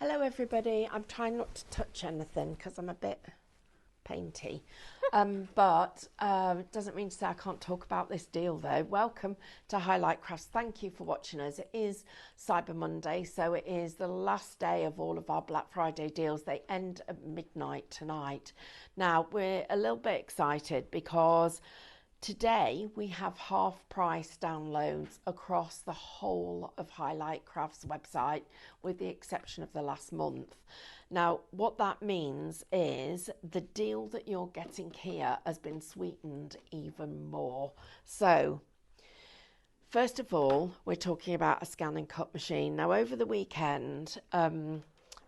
Hello everybody, I'm trying not to touch anything because I'm a bit painty, but it doesn't mean to say I can't talk about this deal though. Welcome to Highlight Crafts, thank you for watching us. It is Cyber Monday, so it is the last day of all of our Black Friday deals. They end at midnight tonight. Now we're a little bit excited because today we have half price downloads across the whole of Highlight Crafts website with the exception of the last month. Now what that means is the deal that you're getting here has been sweetened even more. So first of all, we're talking about a scan and cut machine. Now over the weekend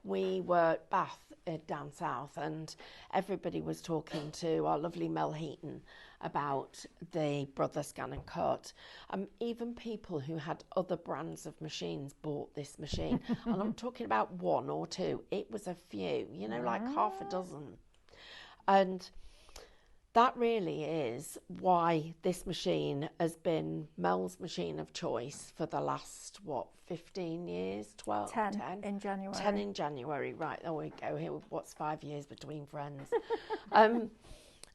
we were at Bath down south and everybody was talking to our lovely Mel Heaton about the Brother Scan and Cut. Even people who had other brands of machines bought this machine. And I'm talking about one or two. It was a few, you know, like half a dozen. And that really is why this machine has been Mel's machine of choice for the last, 15 years? 12? 10 in January. 10 in January, right, there we go. Here, what's 5 years between friends?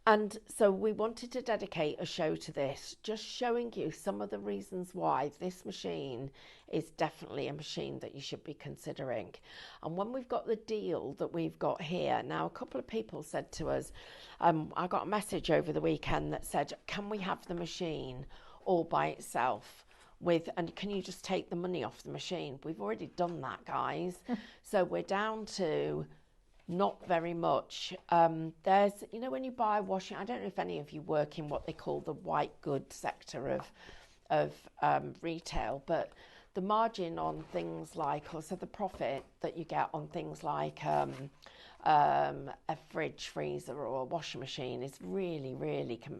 And so we wanted to dedicate a show to this, just showing you some of the reasons why this machine is definitely a machine that you should be considering. And when we've got the deal that we've got here, now a couple of people said to us, I got a message over the weekend that said, can we have the machine all by itself? And can you just take the money off the machine? We've already done that, guys. So we're down to not very much. There's, you know, when you buy washing, I don't know if any of you work in what they call the white goods sector of retail, but the margin on things like, or so the profit that you get on things like a fridge, freezer or a washing machine is really,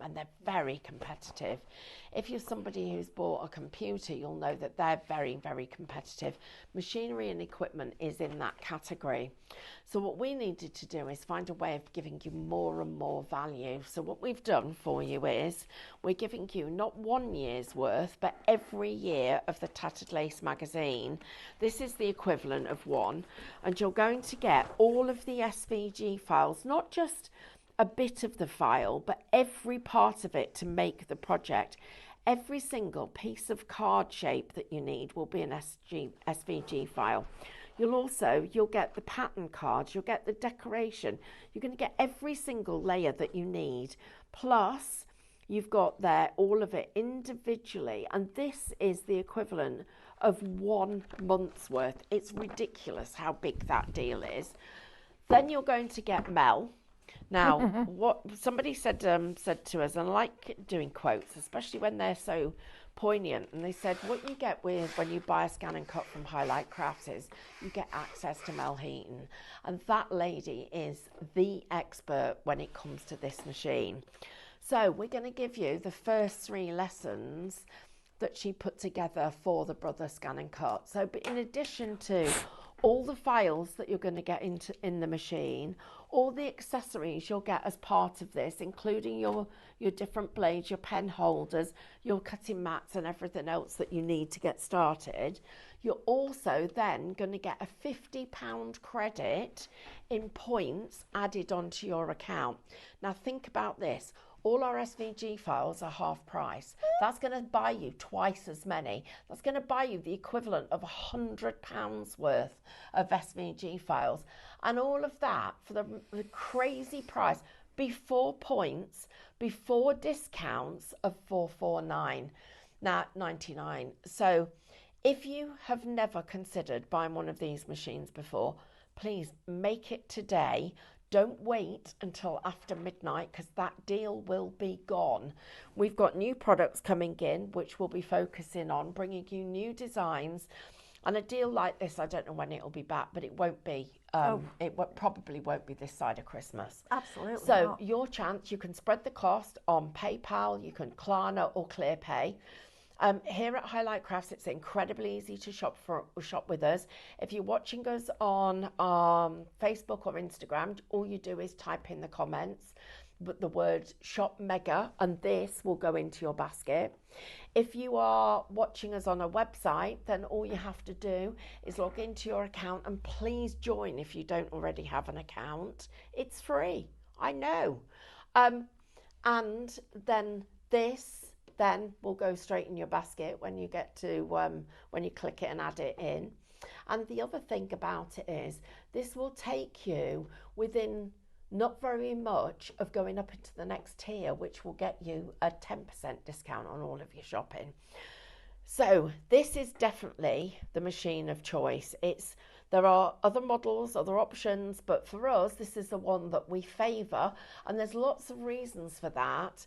and they're very competitive. If you're somebody who's bought a computer, you'll know that they're very competitive. Machinery and equipment is in that category. So what we needed to do is find a way of giving you more and more value. So what we've done for you is we're giving you not 1 year's worth, but every year of the Tattered Lace magazine. This is the equivalent of one, and you're going to get all of the SVG files, not just a bit of the file, but every part of it to make the project. Every single piece of card shape that you need will be an SVG file. You'll get the pattern cards, you'll get the decoration, you're going to get every single layer that you need. Plus, you've got there all of it individually, and this is the equivalent of 1 month's worth. It's ridiculous how big that deal is. Then you're going to get Mel. Now, what somebody said to us, and I like doing quotes, especially when they're so poignant, and they said, what you get with when you buy a scan and cut from Highlight Crafts is you get access to Mel Heaton, and that lady is the expert when it comes to this machine. So we're going to give you the first 3 lessons that she put together for the Brother Scan and Cut. So, but in addition to all the files that you're going to get in the machine, all the accessories you'll get as part of this, including your different blades, your pen holders, your cutting mats and everything else that you need to get started, you're also then going to get a £50 credit in points added onto your account. Now think about this. All our SVG files are half price. That's going to buy you twice as many. That's going to buy you the equivalent of £100 worth of SVG files. And all of that for the crazy price, before points, before discounts of £449.99. So if you have never considered buying one of these machines before, please make it today. Don't wait until after midnight because that deal will be gone. We've got new products coming in, which we'll be focusing on, bringing you new designs. And a deal like this, I don't know when it'll be back, but it won't be. Probably won't be this side of Christmas. Absolutely. So not. your chance, you can spread the cost on PayPal, you can Klarna or ClearPay. Here at Highlight Crafts, it's incredibly easy to shop with us. If you're watching us on Facebook or Instagram, all you do is type in the comments. the word shop mega, and this will go into your basket. If you are watching us on a website, then all you have to do is log into your account, and please join if you don't already have an account. It's free, I know. And then this then will go straight in your basket when you get to when you click it and add it in. And the other thing about it is this will take you within not very much of going up into the next tier, which will get you a 10% discount on all of your shopping. So this is definitely the machine of choice. There are other models, other options, but for us, this is the one that we favour, and there's lots of reasons for that.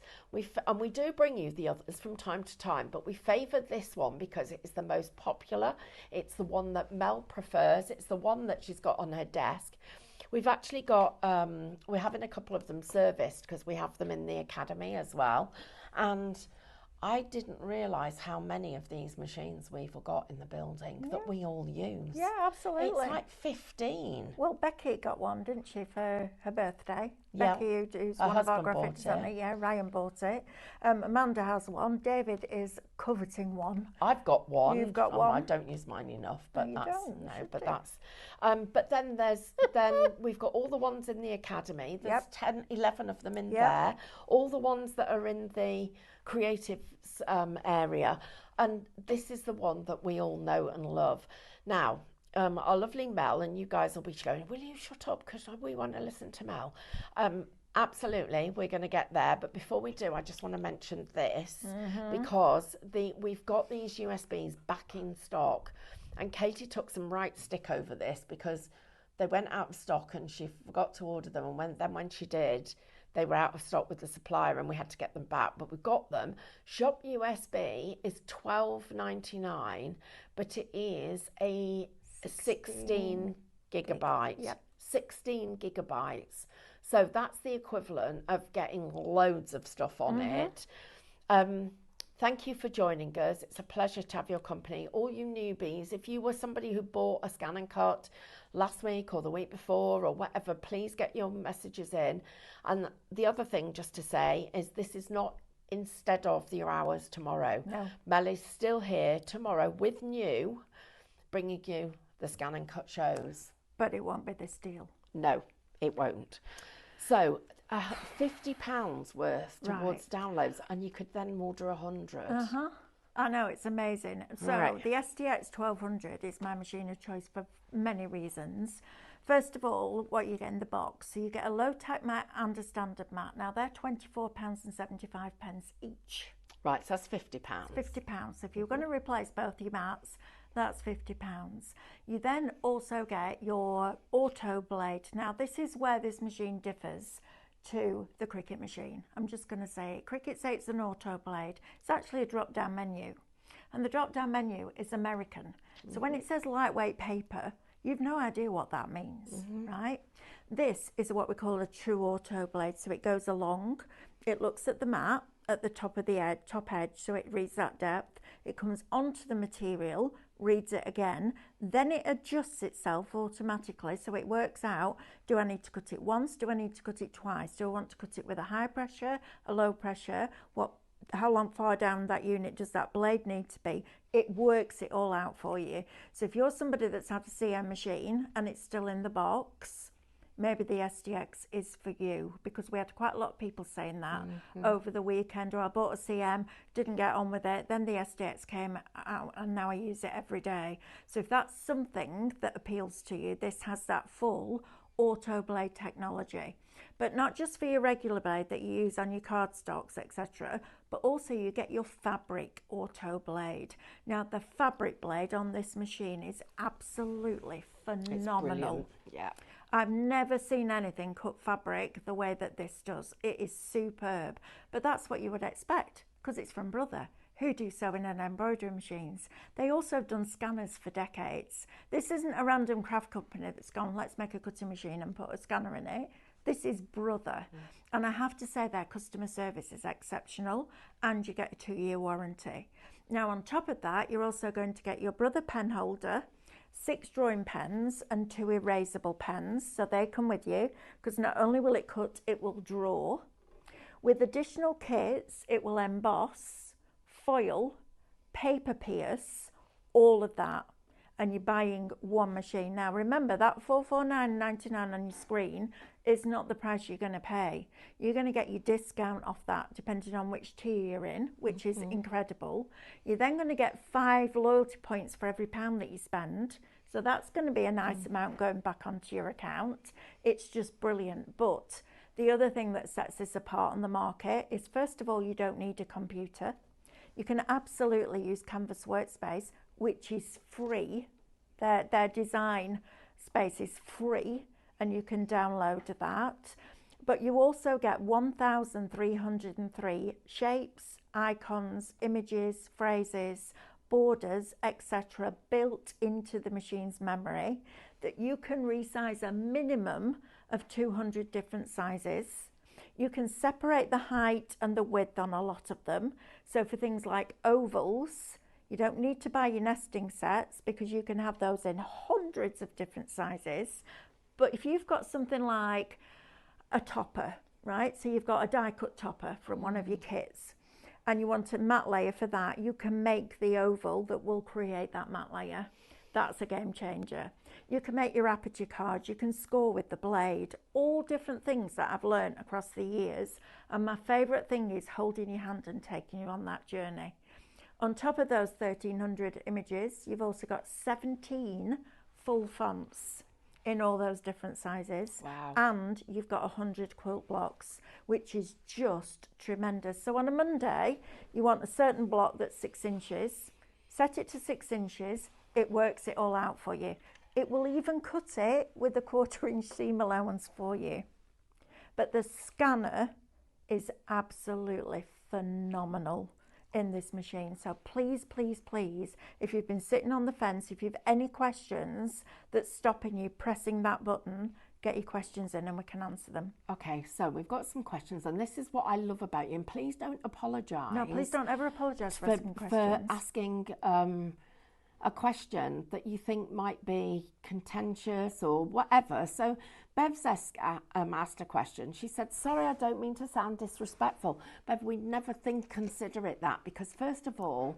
And we do bring you the others from time to time, but we favour this one because it is the most popular. It's the one that Mel prefers. It's the one that she's got on her desk. We've actually got, we're having a couple of them serviced because we have them in the academy as well. And I didn't realise how many of these machines we've got in the building that we all use. Yeah, absolutely. It's like 15. Well, Becky got one, didn't she, for her birthday? Yeah. Becky, who's Her one of our husband graphic bought designer. it. Yeah, Ryan bought it. Amanda has one. David is coveting one. I've got one. You've got one. I don't use mine enough, but you that's don't. You no, should but do. that's. But then we've got all the ones in the academy. There's Yep. 10, 11 of them in Yep. there. All the ones that are in the creative area, and this is the one that we all know and love. Now, our lovely Mel, and you guys will be going, will you shut up because we want to listen to Mel. Absolutely, we're going to get there, but before we do, I just want to mention this because we've got these USBs back in stock, and Katie took some right stick over this because they went out of stock and she forgot to order them, and when she did, they were out of stock with the supplier and we had to get them back, but we got them. Shop USB is $12.99, but it is a 16 gigabyte. Yep. 16 gigabytes. So that's the equivalent of getting loads of stuff on it. Thank you for joining us. It's a pleasure to have your company. All you newbies, if you were somebody who bought a Scan and Cut last week or the week before or whatever, please get your messages in. And the other thing just to say is this is not instead of your hours tomorrow. No. Mel is still here tomorrow with new, bringing you the Scan and Cut shows. But it won't be this deal. No, it won't. So £50 worth towards downloads, and you could then order 100. I know, it's amazing. So Right. the STX 1200 is my machine of choice for many reasons. First of all, what you get in the box. So you get a low-tech mat and a standard mat. Now they're £24.75 each. Right, so that's £50. £50. So if you're going to replace both your mats, that's £50. You then also get your auto blade. Now this is where this machine differs to the Cricut machine. I'm just going to say it. Cricut say it's an auto blade. It's actually a drop down menu, and the drop down menu is American. So when it says lightweight paper, you've no idea what that means, right? This is what we call a true auto blade. So it goes along, it looks at the mat at the top of the top edge, so it reads that depth. It comes onto the material, reads it again, then it adjusts itself automatically, so it works out, do I need to cut it once, do I need to cut it twice, do I want to cut it with a high pressure, a low pressure, how long far down that unit does that blade need to be? It works it all out for you. So if you're somebody that's had a CM machine and it's still in the box, maybe the STX is for you, because we had quite a lot of people saying that over the weekend, or I bought a CM, didn't get on with it, then the STX came out and now I use it every day. So if that's something that appeals to you, this has that full auto blade technology, but not just for your regular blade that you use on your cardstocks, etc., but also you get your fabric auto blade. Now the fabric blade on this machine is absolutely phenomenal. Yeah. I've never seen anything cut fabric the way that this does. It is superb. But that's what you would expect, because it's from Brother, who do sewing and embroidery machines. They also have done scanners for decades. This isn't a random craft company that's gone, let's make a cutting machine and put a scanner in it. This is Brother. And I have to say their customer service is exceptional, and you get a 2-year warranty. Now on top of that, you're also going to get your Brother pen holder, 6 drawing pens and 2 erasable pens, so they come with you, because not only will it cut, it will draw. With additional kits, it will emboss, foil, paper pierce, all of that. And you're buying one machine. Now remember that $449.99 on your screen is not the price you're going to pay. You're going to get your discount off that depending on which tier you're in, which is incredible. You're then going to get 5 loyalty points for every £1 that you spend. So that's going to be a nice amount going back onto your account. It's just brilliant. But the other thing that sets this apart on the market is, first of all, you don't need a computer. You can absolutely use Canvas Workspace, which is free. Their design space is free, and you can download that. But you also get 1,303 shapes, icons, images, phrases, borders, etc. built into the machine's memory that you can resize a minimum of 200 different sizes. You can separate the height and the width on a lot of them. So for things like ovals, you don't need to buy your nesting sets because you can have those in hundreds of different sizes. But if you've got something like a topper, right? So you've got a die cut topper from one of your kits and you want a matte layer for that, you can make the oval that will create that matte layer. That's a game changer. You can make your aperture cards, you can score with the blade, all different things that I've learned across the years. And my favourite thing is holding your hand and taking you on that journey. On top of those 1,300 images, you've also got 17 full fonts in all those different sizes. Wow. And you've got 100 quilt blocks, which is just tremendous. So on a Monday, you want a certain block that's 6 inches, set it to 6 inches, it works it all out for you. It will even cut it with a 1/4 inch seam allowance for you. But the scanner is absolutely phenomenal in this machine. So please, please, please, if you've been sitting on the fence, if you've any questions that's stopping you pressing that button, get your questions in and we can answer them. Okay, so we've got some questions, and this is what I love about you. And please don't apologise. No, please don't ever apologise for asking questions. For asking a question that you think might be contentious or whatever. So Bev's asked a question. She said, sorry, I don't mean to sound disrespectful. Bev, we never consider it that, because first of all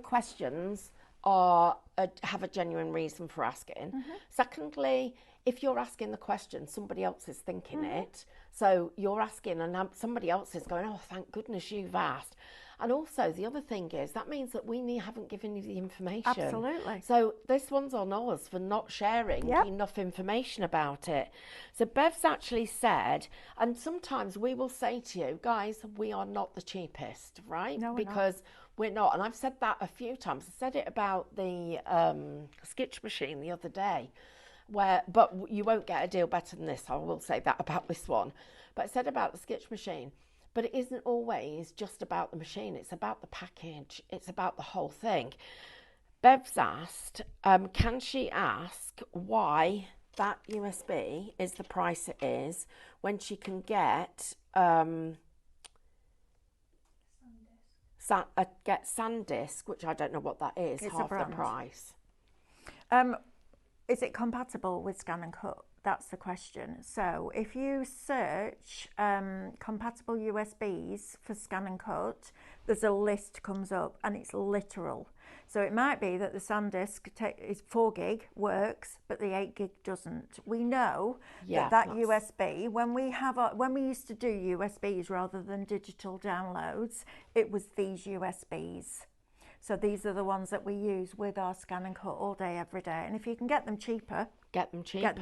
questions have a genuine reason for asking. Secondly, if you're asking the question, somebody else is thinking it. So you're asking and somebody else is going, oh, thank goodness you've asked. And also, the other thing is, that means that we haven't given you the information. Absolutely. So this one's on us for not sharing enough information about it. So Bev's actually said, and sometimes we will say to you, guys, we are not the cheapest, right? No, because we're not. And I've said that a few times. I said it about the Skitch machine the other day, but you won't get a deal better than this. I will say that about this one. But I said about the Skitch machine. But it isn't always just about the machine. It's about the package. It's about the whole thing. Bev's asked, can she ask why that USB is the price it is when she can get SanDisk, which I don't know what that is, it's half the price. Is it compatible with Scan and Cut? That's the question. So if you search compatible USBs for Scan and Cut, there's a list comes up and it's literal. So it might be that the SanDisk is 4 gig, works, but the 8 gig doesn't. We know that USB, when we used to do USBs rather than digital downloads, it was these USBs. So these are the ones that we use with our Scan and Cut all day, every day. And if you can get them cheaper, get them cheaper.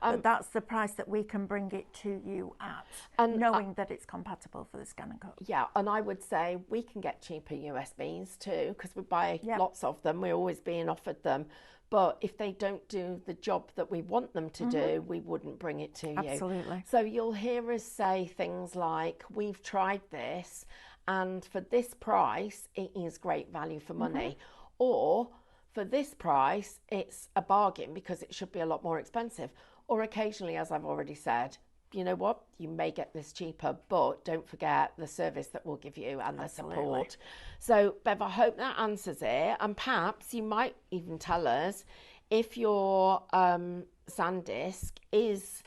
But that's the price that we can bring it to you at, and knowing that it's compatible for the Scan and Cut. Yeah, and I would say we can get cheaper USBs too, because we buy lots of them. We're always being offered them. But if they don't do the job that we want them to do, we wouldn't bring it to you. Absolutely. So you'll hear us say things like, we've tried this, and for this price, it is great value for money. Or for this price, it's a bargain because it should be a lot more expensive. Or occasionally, as I've already said, you know what, you may get this cheaper, but don't forget the service that we'll give you and the support. So, Bev, I hope that answers it. And perhaps you might even tell us if your SanDisk is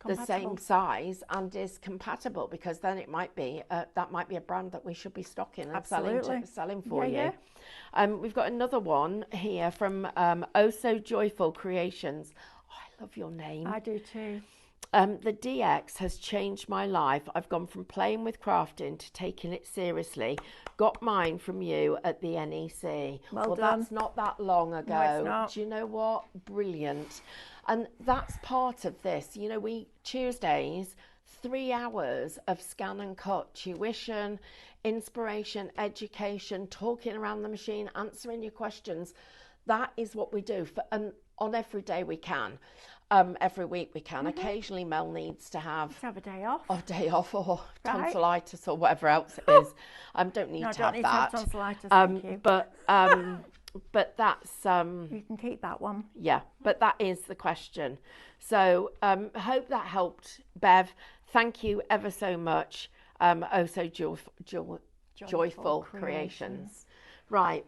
the same size and is compatible, because then it might be that might be a brand that we should be stocking and selling for you. We've got another one here from Oh So Joyful Creations. Oh, I love your name. I do too. The DX has changed my life. I've gone from playing with crafting to taking it seriously. Got mine from you at the NEC. Well done. That's not that long ago. No, it's not. Do you know what? Brilliant. And that's part of this. You know, Tuesdays, 3 hours of scan and cut, tuition, inspiration, education, talking around the machine, answering your questions. That is what we do. And on every day we can. Every week we can. Occasionally Mel needs to have a day off. A day off, or tonsillitis or whatever else it is. Don't need to have that. Tonsillitis, thank you. But that's you can keep that one. Yeah, but that is the question. So hope that helped, Bev. Thank you ever so much. Oh So Joyful Creations. Right.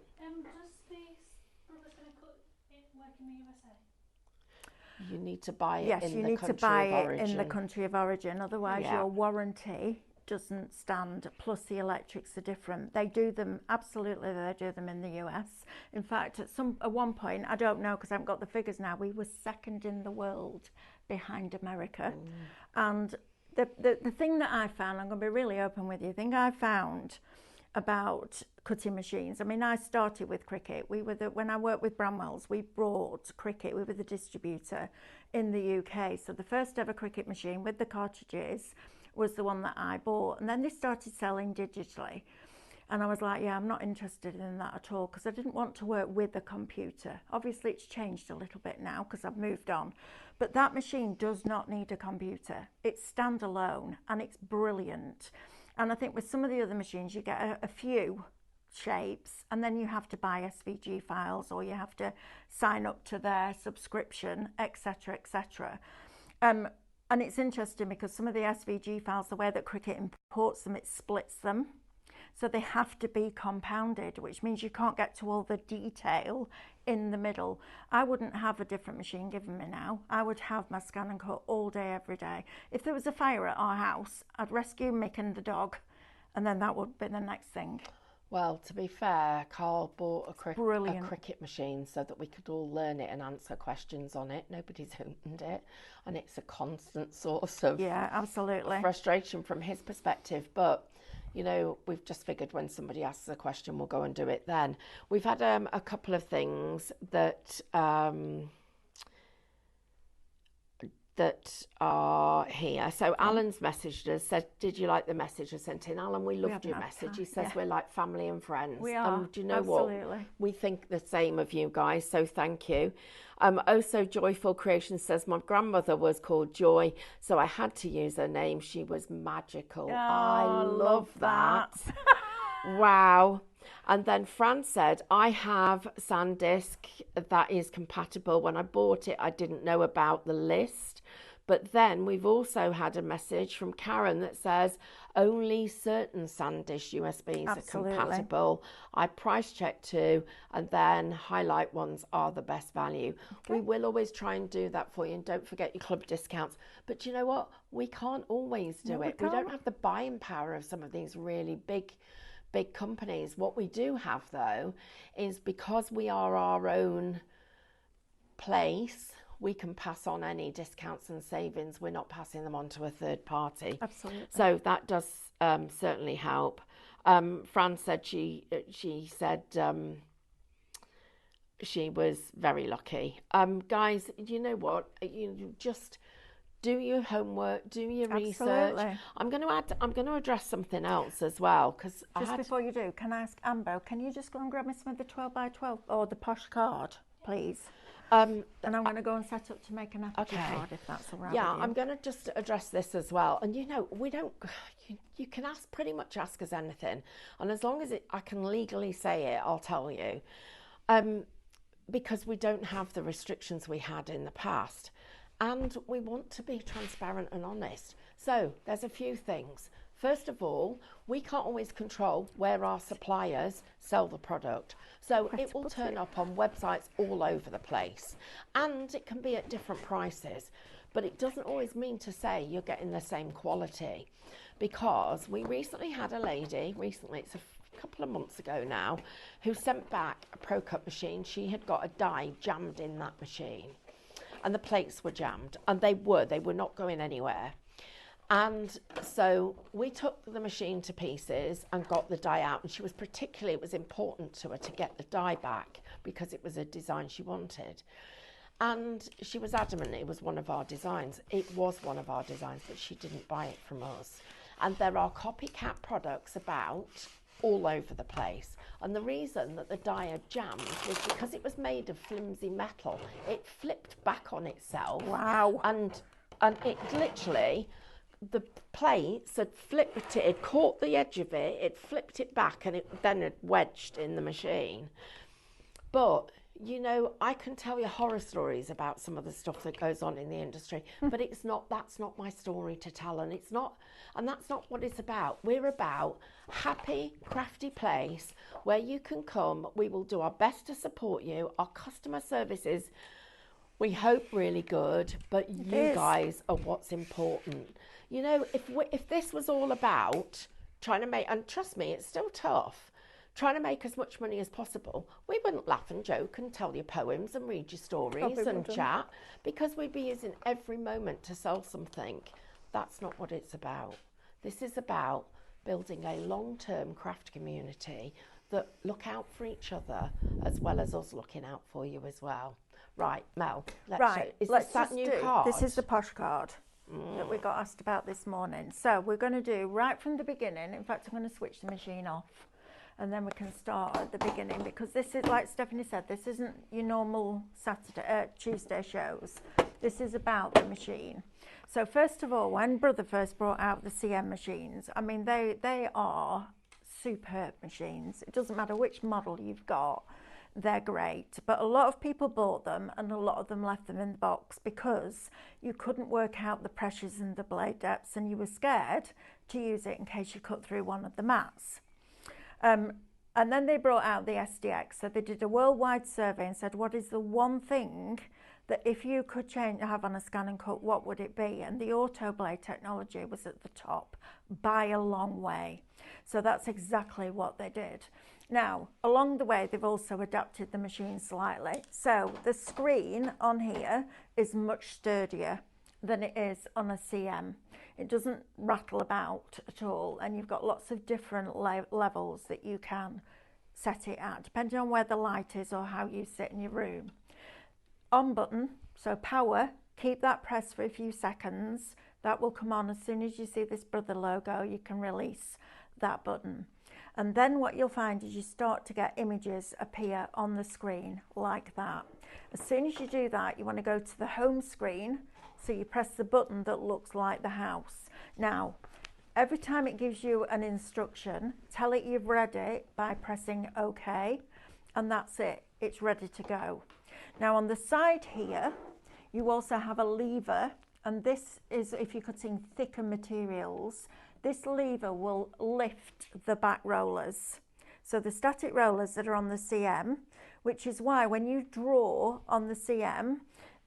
You need to buy it in the country of origin. Yes, you need to buy it in the country of origin. Otherwise, your warranty doesn't stand. Plus, the electrics are different. They do them, absolutely, they do them in the US. In fact, at one point, I don't know because I haven't got the figures now, we were second in the world behind America. And the thing that I found, I'm going to be really open with you, the thing I found about cutting machines. I mean, I started with Cricut. When I worked with Bramwell's, we brought Cricut. We were the distributor in the UK. So the first ever Cricut machine with the cartridges was the one that I bought. And then they started selling digitally. And I was like, yeah, I'm not interested in that at all, because I didn't want to work with a computer. Obviously, it's changed a little bit now because I've moved on. But that machine does not need a computer. It's standalone and it's brilliant. And I think with some of the other machines, you get a few shapes and then you have to buy SVG files or you have to sign up to their subscription, etc., etc. And it's interesting because some of the SVG files, the way that Cricut imports them, it splits them. So they have to be compounded, which means you can't get to all the detail in the middle. I wouldn't have a different machine given me now. I would have my scan and cut all day, every day. If there was a fire at our house, I'd rescue Mick and the dog, and then that would be the next thing. Well, to be fair, Carl bought a Cricut machine so that we could all learn it and answer questions on it. Nobody's opened it, and it's a constant source of frustration from his perspective. But you know, we've just figured when somebody asks a question, we'll go and do it then. We've had a couple of things that that are here. So Alan's messaged us, said, did you like the message I sent in? Alan, we loved your message. He says we're like family and friends. We are, do you know what? We think the same of you guys, so thank you. Oh So Joyful Creation says, my grandmother was called Joy, so I had to use her name. She was magical. Oh, I love that. that. Wow. And then Fran said, I have SanDisk that is compatible. When I bought it, I didn't know about the list. But then we've also had a message from Karen that says only certain SanDisk USBs are compatible. I price check too, and then highlight ones are the best value. Okay. We will always try and do that for you, and don't forget your club discounts. But you know what? We can't always do it. We don't have the buying power of some of these really big companies. What we do have though is, because we are our own place, we can pass on any discounts and savings. We're not passing them on to a third party. Absolutely. So that does certainly help. Fran said she said she was very lucky. Guys, you know what? You just do your homework, do your research. I'm going to address something else as well, because before you do, can I ask Amber? Can you just go and grab me some of the 12x12 or the posh card, please? And I'm going to go and set up to make an applique card, if that's all right. Yeah, I'm going to just address this as well. And you know, we don't. You can pretty much ask us anything, and as long as I can legally say it, I'll tell you. Because we don't have the restrictions we had in the past. And we want to be transparent and honest. So there's a few things. First of all, we can't always control where our suppliers sell the product. So it will turn up on websites all over the place, and it can be at different prices. But it doesn't always mean to say you're getting the same quality, because we recently had a lady, it's a couple of months ago now, who sent back a Pro Cut machine. She had got a die jammed in that machine, and the plates were jammed, and they were not going anywhere. And so we took the machine to pieces and got the die out, and it was important to her to get the die back because it was a design she wanted. And she was adamant it was one of our designs. It was one of our designs, but she didn't buy it from us. And there are copycat products about all over the place. And the reason that the die had jammed was because it was made of flimsy metal. It flipped back on itself. Wow. And it literally, the plates had flipped it, it caught the edge of it, it flipped it back, and it then had wedged in the machine. But you know, I can tell you horror stories about some of the stuff that goes on in the industry, but that's not my story to tell, and that's not what it's about. We're about happy, crafty place where you can come. We will do our best to support you. Our customer service is, we hope, really good, but you guys are what's important. You know, if this was all about trying to make, and trust me, it's still tough, trying to make as much money as possible, we wouldn't laugh and joke and tell you poems and read you stories and chat, because we'd be using every moment to sell something. That's not what it's about. This is about building a long-term craft community that look out for each other as well as us looking out for you as well. Right, Mel, let's show. Is this that new card? This is the posh card that we got asked about this morning. So we're going to do right from the beginning. In fact, I'm going to switch the machine off, and then we can start at the beginning, because this is, like Stephanie said, this isn't your normal Tuesday shows. This is about the machine. So first of all, when Brother first brought out the CM machines, I mean, they are superb machines. It doesn't matter which model you've got, they're great. But a lot of people bought them, and a lot of them left them in the box because you couldn't work out the pressures and the blade depths, and you were scared to use it in case you cut through one of the mats. And then they brought out the SDX. So they did a worldwide survey and said, what is the one thing that if you could have on a scan and cut, what would it be? And the AutoBlade technology was at the top by a long way. So that's exactly what they did. Now, along the way, they've also adapted the machine slightly. So the screen on here is much sturdier than it is on a CM. It doesn't rattle about at all, and you've got lots of different levels that you can set it at, depending on where the light is or how you sit in your room. On button, so power, keep that pressed for a few seconds. That will come on as soon as you see this Brother logo. You can release that button. And then what you'll find is you start to get images appear on the screen like that. As soon as you do that, you want to go to the home screen. So you press the button that looks like the house. Now, every time it gives you an instruction, tell it you've read it by pressing OK, and that's it. It's ready to go. Now, on the side here, you also have a lever, and this is, if you're cutting thicker materials, this lever will lift the back rollers. So the static rollers that are on the CM, which is why when you draw on the CM,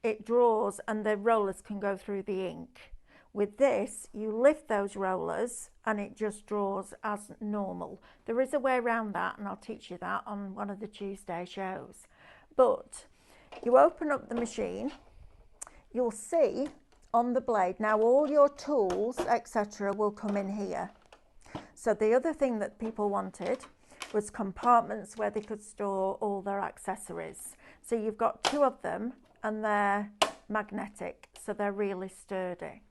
it draws and the rollers can go through the ink. With this, you lift those rollers and it just draws as normal. There is a way around that, and I'll teach you that on one of the Tuesday shows. But you open up the machine, you'll see on the blade, now all your tools, etc., will come in here. So the other thing that people wanted was compartments where they could store all their accessories. So you've got two of them, and they're magnetic, so they're really sturdy.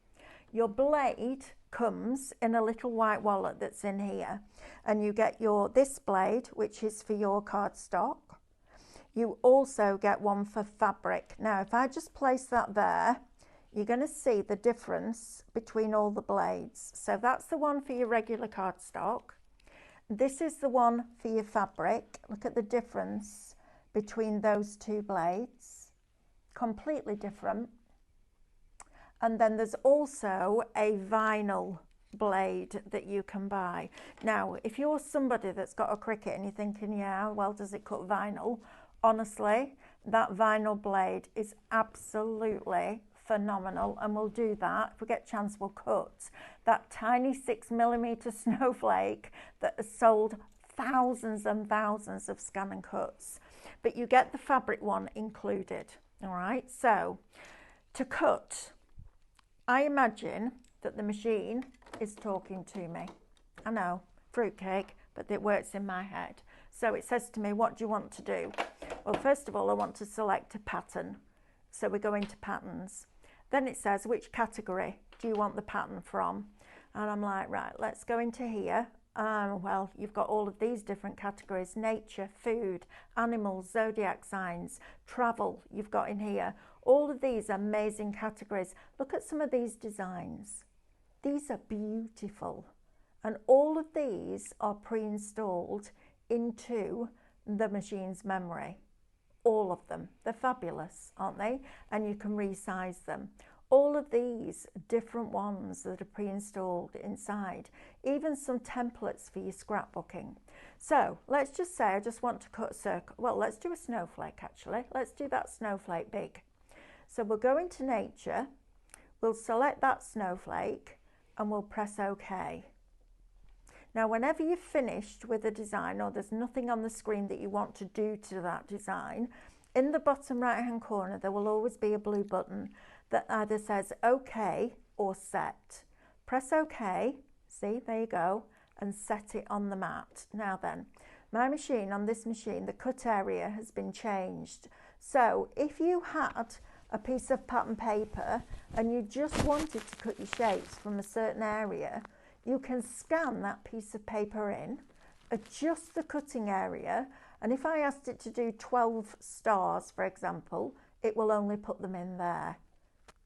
Your blade comes in a little white wallet that's in here, and you get this blade, which is for your cardstock. You also get one for fabric. Now, if I just place that there, you're going to see the difference between all the blades. So that's the one for your regular cardstock. This is the one for your fabric. Look at the difference between those two blades. Completely different. And then there's also a vinyl blade that you can buy. Now, if you're somebody that's got a Cricut and you're thinking, yeah, well, does it cut vinyl? Honestly, that vinyl blade is absolutely phenomenal, and we'll do that. If we get a chance, we'll cut that tiny 6mm snowflake that has sold thousands and thousands of scan and cuts. But you get the fabric one included, all right? So to cut, I imagine that the machine is talking to me. I know, fruitcake, but it works in my head. So it says to me, what do you want to do? Well, first of all, I want to select a pattern. So we go into patterns. Then it says, which category do you want the pattern from? And I'm like, right, let's go into here. Well, you've got all of these different categories: nature, food, animals, zodiac signs, travel, you've got in here. All of these amazing categories. Look at some of these designs. These are beautiful. And all of these are pre-installed into the machine's memory. All of them. They're fabulous, aren't they? And you can resize them. All of these different ones that are pre-installed inside, even some templates for your scrapbooking. So let's just say I just want to cut a circle. Well, let's do a snowflake actually. Let's do that snowflake big. So we'll go into nature, we'll select that snowflake and we'll press OK. Now, whenever you've finished with a design or there's nothing on the screen that you want to do to that design, in the bottom right hand corner there will always be a blue button that either says OK or set. Press OK, see, there you go, and set it on the mat. Now then, my machine, on this machine, the cut area has been changed. So if you had a piece of pattern paper and you just wanted to cut your shapes from a certain area, you can scan that piece of paper in, adjust the cutting area, and if I asked it to do 12 stars, for example, it will only put them in there.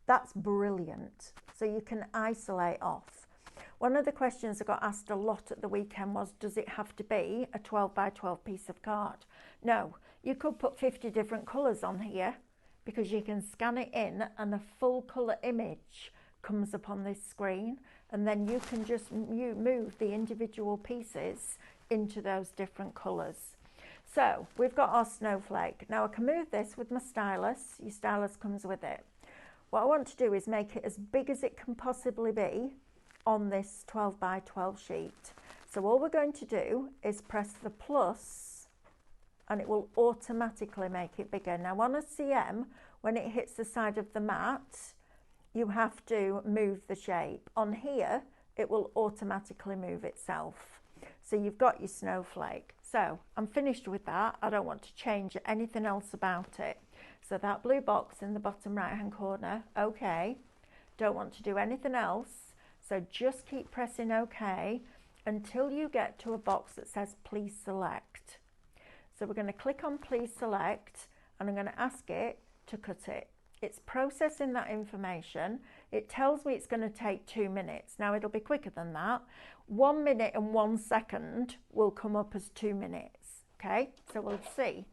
That's brilliant. So you can isolate off. One of the questions I got asked a lot at the weekend was, does it have to be a 12 by 12 piece of card? No, you could put 50 different colours on here because you can scan it in and a full colour image comes up on this screen, and then you can just move the individual pieces into those different colours. So we've got our snowflake. Now I can move this with my stylus. Your stylus comes with it. What I want to do is make it as big as it can possibly be on this 12 by 12 sheet. So all we're going to do is press the plus and it will automatically make it bigger. Now on a CM, when it hits the side of the mat, you have to move the shape. On here, it will automatically move itself. So you've got your snowflake. So I'm finished with that. I don't want to change anything else about it. So that blue box in the bottom right hand corner, OK. Don't want to do anything else. So just keep pressing OK until you get to a box that says please select. So we're going to click on please select and I'm going to ask it to cut it. It's processing that information. It tells me it's going to take 2 minutes. Now it'll be quicker than that. 1 minute and 1 second will come up as 2 minutes. Okay, so we'll see.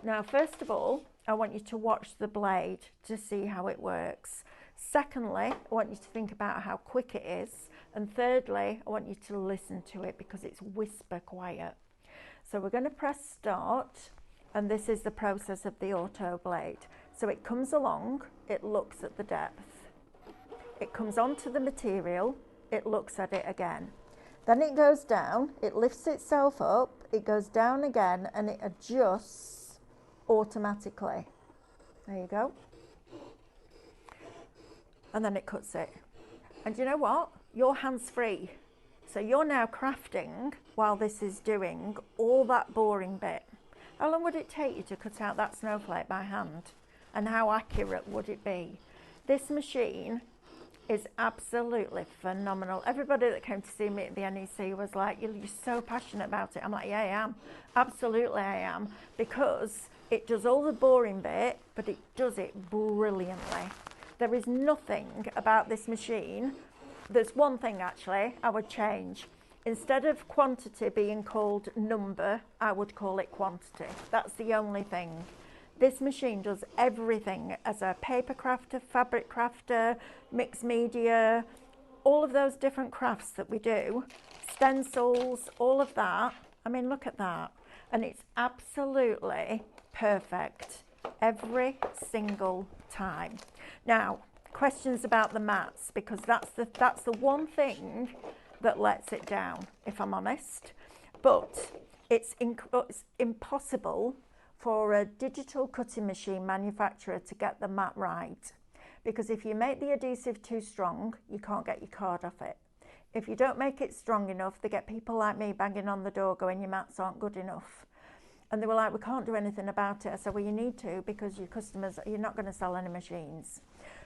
Now, first of all, I want you to watch the blade to see how it works. Secondly, I want you to think about how quick it is. And thirdly, I want you to listen to it because it's whisper quiet. So we're going to press start, and this is the process of the auto blade. So it comes along, it looks at the depth. It comes onto the material, it looks at it again. Then it goes down, it lifts itself up, it goes down again, and it adjusts automatically. There you go. And then it cuts it. And you know what? You're hands-free. So you're now crafting while this is doing all that boring bit. How long would it take you to cut out that snowflake by hand? And how accurate would it be? This machine is absolutely phenomenal. Everybody that came to see me at the NEC was like, you're so passionate about it. I'm like, yeah, I am. Absolutely I am. Because it does all the boring bit, but it does it brilliantly. There is nothing about this machine. There's one thing actually I would change. Instead of quantity being called number, I would call it quantity. That's the only thing. This machine does everything as a paper crafter, fabric crafter, mixed media, all of those different crafts that we do, stencils, all of that. I mean, look at that. And it's absolutely perfect every single time. Now, questions about the mats, because that's the one thing that lets it down, if I'm honest. But it's impossible for a digital cutting machine manufacturer to get the mat right, because if you make the adhesive too strong, you can't get your card off it. If you don't make it strong enough, they get people like me banging on the door going, your mats aren't good enough. And they were like, we can't do anything about it. I said, well, you need to, because your customers, you're not going to sell any machines.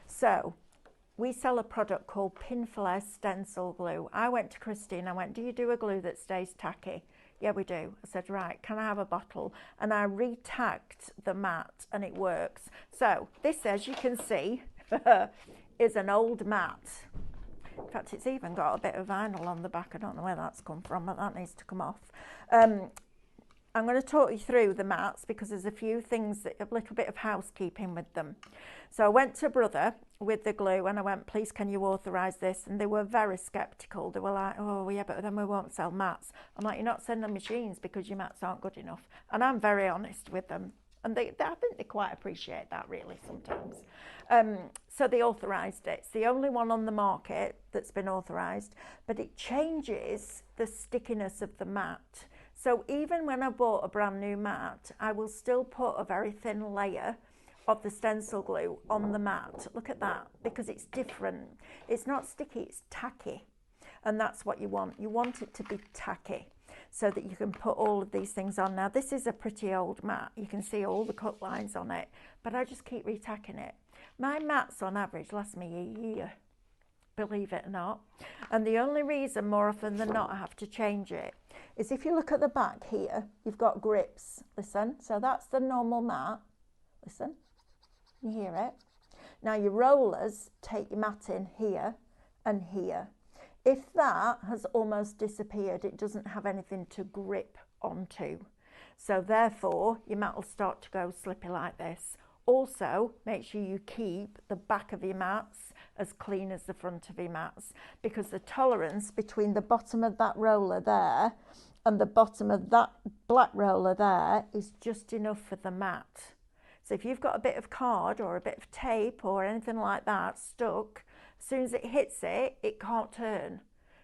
So we sell a product called Pinflair Stencil Glue. I went to Christine, I went, do you do a glue that stays tacky? Yeah, we do. I said, right, can I have a bottle? And I re-tacked the mat and it works. So this, as you can see, is an old mat. In fact, it's even got a bit of vinyl on the back. I don't know where that's come from, but that needs to come off. I'm going to talk you through the mats because there's a few things, a little bit of housekeeping with them. So I went to Brother with the glue and I went, please, can you authorise this? And they were very sceptical. They were like, oh, yeah, but then we won't sell mats. I'm like, you're not sending machines because your mats aren't good enough. And I'm very honest with them. And I think they quite appreciate that, really, sometimes. So they authorised it. It's the only one on the market that's been authorised, but it changes the stickiness of the mat. So even when I bought a brand new mat, I will still put a very thin layer of the stencil glue on the mat. Look at that, because it's different. It's not sticky, it's tacky. And that's what you want. You want it to be tacky so that you can put all of these things on. Now, this is a pretty old mat. You can see all the cut lines on it, but I just keep retacking it. My mats on average last me a year, believe it or not. And the only reason more often than not I have to change it is if you look at the back here, you've got grips. Listen, so that's the normal mat. Listen, you hear it? Now your rollers take your mat in here and here. If that has almost disappeared, it doesn't have anything to grip onto. So therefore, your mat will start to go slippy like this. Also, make sure you keep the back of your mats as clean as the front of your mats, because the tolerance between the bottom of that roller there and the bottom of that black roller there is just enough for the mat. So if you've got a bit of card or a bit of tape or anything like that stuck, as soon as it hits it, it can't turn.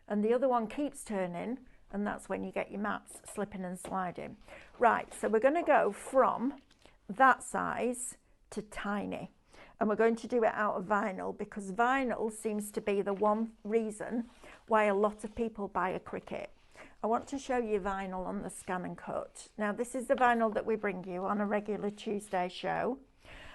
And the other one keeps turning, and that's when you get your mats slipping and sliding. Right, so we're going to go from that size to tiny. And we're going to do it out of vinyl, because vinyl seems to be the one reason why a lot of people buy a Cricut. I want to show you vinyl on the Scan and Cut. Now, this is the vinyl that we bring you on a regular Tuesday show.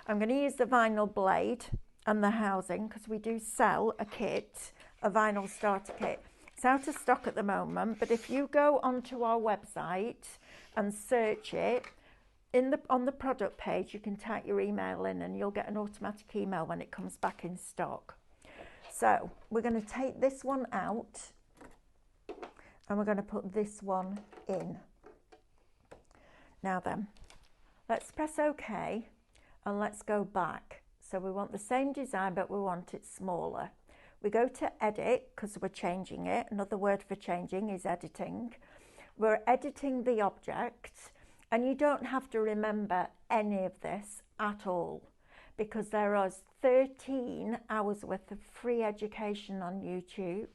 I'm going to use the vinyl blade and the housing, because we do sell a kit, a vinyl starter kit. It's out of stock at the moment, but if you go onto our website and search it, on the product page, you can type your email in and you'll get an automatic email when it comes back in stock. So we're going to take this one out and we're going to put this one in. Now then, let's press OK and let's go back. So we want the same design, but we want it smaller. We go to edit because we're changing it. Another word for changing is editing. We're editing the object. And you don't have to remember any of this at all, because there is 13 hours worth of free education on YouTube.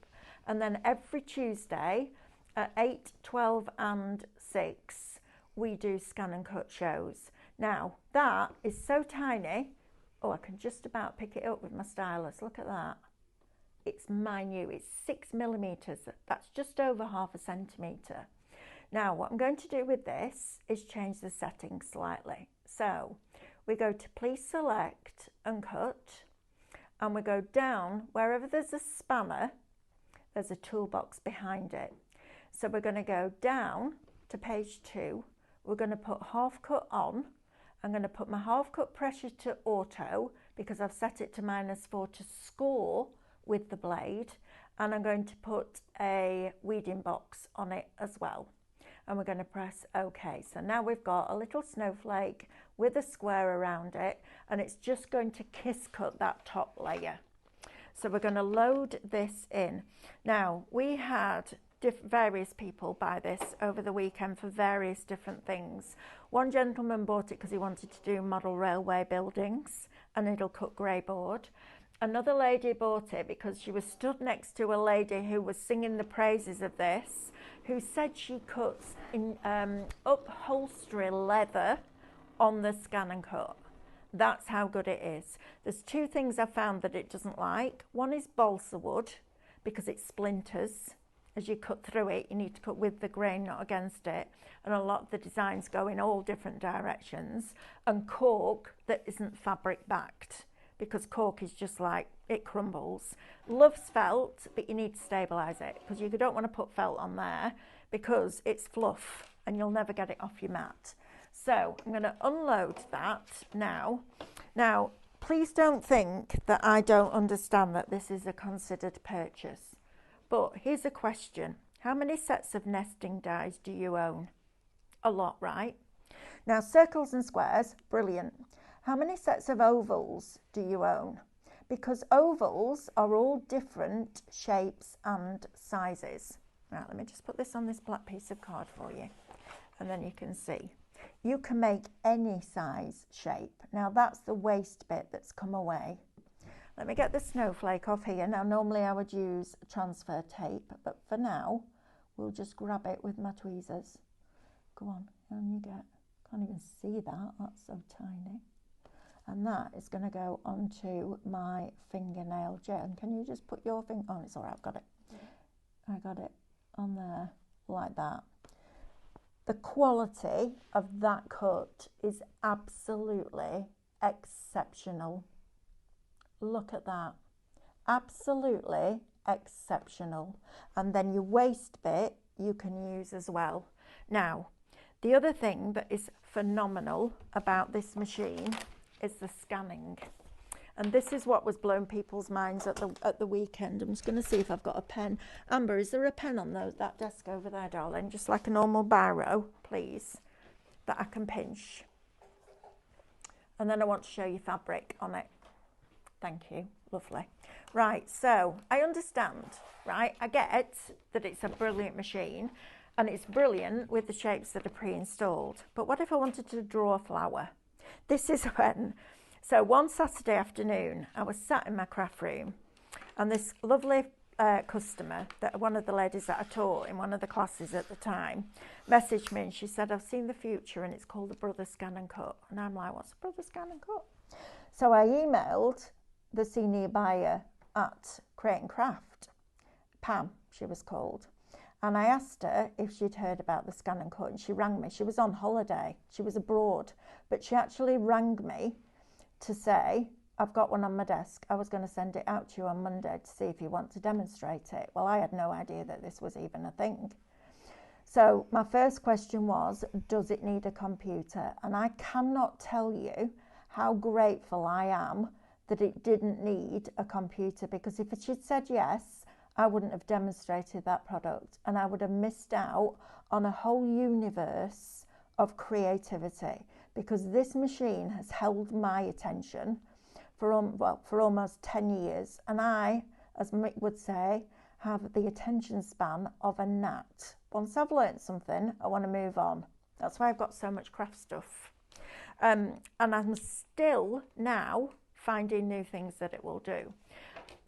And then every Tuesday at 8, 12 and 6, we do Scan and Cut shows. Now, that is so tiny. Oh, I can just about pick it up with my stylus. Look at that. It's minute. It's 6 millimeters. That's just over ½ centimetre. Now, what I'm going to do with this is change the settings slightly. So we go to please select and cut, and we go down wherever there's a spanner, there's a toolbox behind it. So we're going to go down to page 2. We're going to put half cut on. I'm going to put my half cut pressure to auto because I've set it to -4 to score with the blade. And I'm going to put a weeding box on it as well. And we're going to press OK. So now we've got a little snowflake with a square around it, and it's just going to kiss cut that top layer. So we're going to load this in. Now, we had various people buy this over the weekend for various different things. One gentleman bought it because he wanted to do model railway buildings, and it'll cut grey board. Another lady bought it because she was stood next to a lady who was singing the praises of this, who said she cuts in upholstery leather on the Scan and Cut. That's how good it is. There's two things I found that it doesn't like. One is balsa wood, because it splinters. As you cut through it, you need to cut with the grain, not against it. And a lot of the designs go in all different directions. And cork that isn't fabric backed, because cork is just like, it crumbles. Loves felt, but you need to stabilise it, because you don't want to put felt on there because it's fluff and you'll never get it off your mat. So I'm going to unload that now. Now, please don't think that I don't understand that this is a considered purchase. But here's a question. How many sets of nesting dies do you own? A lot, right? Now, circles and squares, brilliant. How many sets of ovals do you own? Because ovals are all different shapes and sizes. Right, let me just put this on this black piece of card for you, and then you can see. You can make any size shape. Now, that's the waste bit that's come away. Let me get the snowflake off here. Now, normally I would use transfer tape, but for now, we'll just grab it with my tweezers. Go on, down you get. Can't even see that, that's so tiny. And that is going to go onto my fingernail. Jen, can you just put your finger, oh, it's all right, I've got it. I got it on there, like that. The quality of that cut is absolutely exceptional. Look at that, absolutely exceptional. And then your waste bit you can use as well. Now, the other thing that is phenomenal about this machine is the scanning. And this is what was blowing people's minds at the weekend. I'm just going to see if I've got a pen. Amber, is there a pen on that desk over there, darling? Just like a normal biro, please, that I can pinch. And then I want to show you fabric on it. Thank you, lovely. Right, so I understand, right? I get that it's a brilliant machine and it's brilliant with the shapes that are pre-installed. But what if I wanted to draw a flower? This is when, so one Saturday afternoon, I was sat in my craft room and this lovely customer, that one of the ladies that I taught in one of the classes at the time, messaged me and she said, I've seen the future and it's called the Brothers Scan and Cut. And I'm like, what's a Brothers Scan and Cut? So I emailed the senior buyer at Create and Craft, Pam, she was called. And I asked her if she'd heard about the Scan and Cut, and she rang me. She was on holiday, she was abroad, but she actually rang me to say, I've got one on my desk. I was going to send it out to you on Monday to see if you want to demonstrate it. Well, I had no idea that this was even a thing. So my first question was, does it need a computer? And I cannot tell you how grateful I am that it didn't need a computer, because if she'd said yes, I wouldn't have demonstrated that product and I would have missed out on a whole universe of creativity, because this machine has held my attention for almost 10 years. And I, as Mick would say, have the attention span of a gnat. Once I've learnt something, I want to move on. That's why I've got so much craft stuff. And I'm still now finding new things that it will do.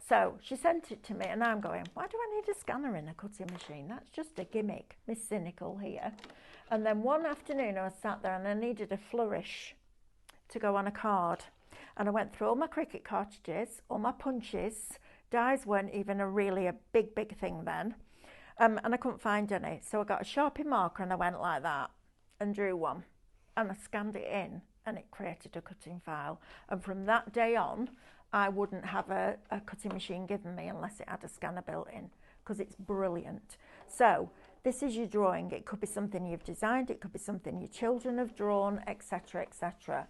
So she sent it to me and I'm going, why do I need a scanner in a cutting machine? That's just a gimmick, Miss Cynical here. And then one afternoon I was sat there and I needed a flourish to go on a card. And I went through all my Cricut cartridges, all my punches. Dies weren't even really a big thing then. And I couldn't find any. So I got a Sharpie marker and I went like that and drew one. And I scanned it in and it created a cutting file. And from that day on, I wouldn't have a cutting machine given me unless it had a scanner built in, because it's brilliant. So this is your drawing. It could be something you've designed, it could be something your children have drawn, etc., etc.